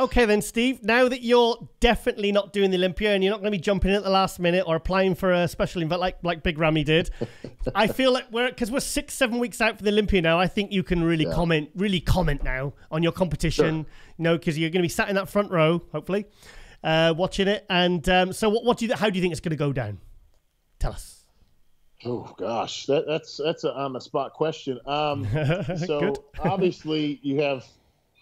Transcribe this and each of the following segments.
Okay then, Steve, now that you're definitely not doing the Olympia and you're not going to be jumping in at the last minute or applying for a special invite like Big Ramy did, I feel like because we're 6-7 weeks out for the Olympia now, I think you can really comment now on your competition, you know, because you're going to be sat in that front row, hopefully, watching it. And so how do you think it's going to go down? Tell us. Oh gosh, that's a on the spot question. So obviously you have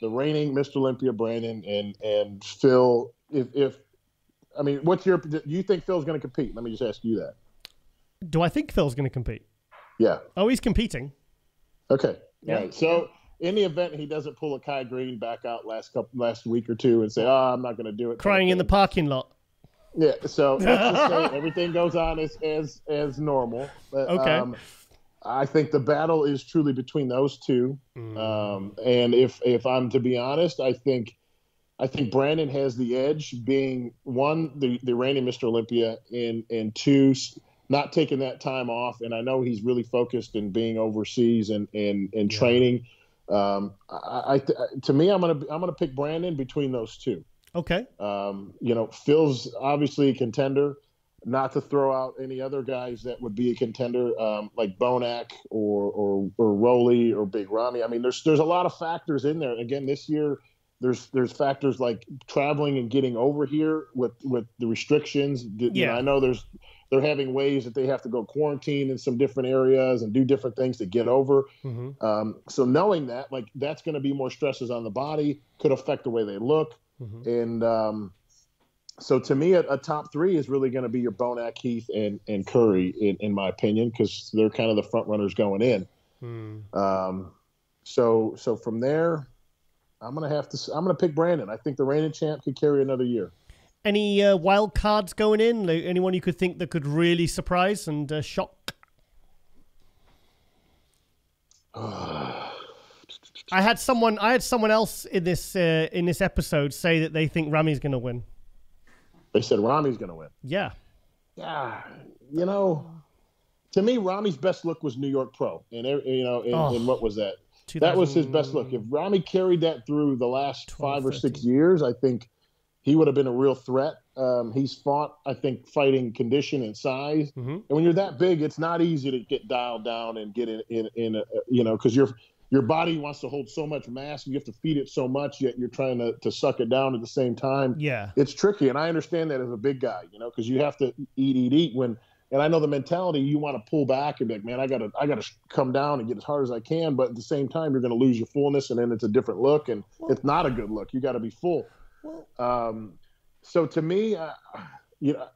the reigning Mr. Olympia, Brandon, and Phil. I mean, do you think Phil's going to compete? Let me just ask you that. Do I think Phil's going to compete? Yeah. Oh, he's competing. Okay. Yeah. All right. So in the event he doesn't pull a Kai Green back out last week or two and say, "Oh, I'm not going to do it," crying in the parking lot. Yeah. So let's just say everything goes on as normal. Okay. I think the battle is truly between those two. And if I'm to be honest, I think Brandon has the edge, being one, the reigning Mr. Olympia, and two, not taking that time off. And I know he's really focused in being overseas and training. To me, I'm gonna pick Brandon between those two. Okay. You know, Phil's obviously a contender. Not to throw out any other guys that would be a contender, like Bonac or Rolly or Big Ramy. I mean, there's a lot of factors in there. Again, this year, there's factors like traveling and getting over here with the restrictions. You know, I know they're having ways that they have to go quarantine in some different areas and do different things to get over. So knowing that, like, that's going to be more stresses on the body, could affect the way they look. And so to me, a top three is really going to be your Bonac, Heath, and Curry, in my opinion, because they're kind of the front runners going in. So from there, I'm gonna pick Brandon. I think the reigning champ could carry another year. Any wild cards going in? Like, anyone you could think that could really surprise and shock? I had someone else in this episode say that they think Ramy's going to win. They said Ramy's going to win. Yeah. Yeah. You know, to me, Ramy's best look was New York Pro. And, you know, and what was that? That was his best look. If Ramy carried that through the last 5 or 6 years, I think he would have been a real threat. He's fought, I think, fighting condition and size. And when you're that big, it's not easy to get dialed down and get in you know, because your body wants to hold so much mass, you have to feed it so much, yet you're trying to suck it down at the same time. Yeah. It's tricky, and I understand that as a big guy, you know, because you have to eat and I know the mentality, you want to pull back and be like, man, I gotta come down and get as hard as I can, but at the same time, you're going to lose your fullness, and then it's a different look, and it's not a good look. You got to be full. So to me, you know,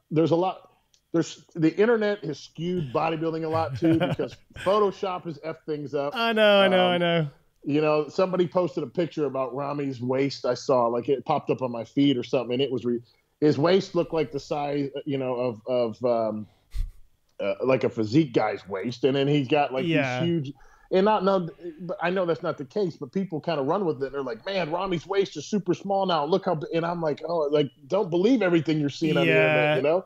the internet has skewed bodybuilding a lot too, because Photoshop has effed things up. I know. You know, somebody posted a picture about Ramy's waist. I saw, like, it popped up on my feed or something, and it was his waist looked like the size, you know, of like a physique guy's waist, and then he's got like these huge. And but I know that's not the case, but people kind of run with it. They're like, man, Ramy's waist is super small now. Look how, and I'm like, oh, like, don't believe everything you're seeing on the internet, you know?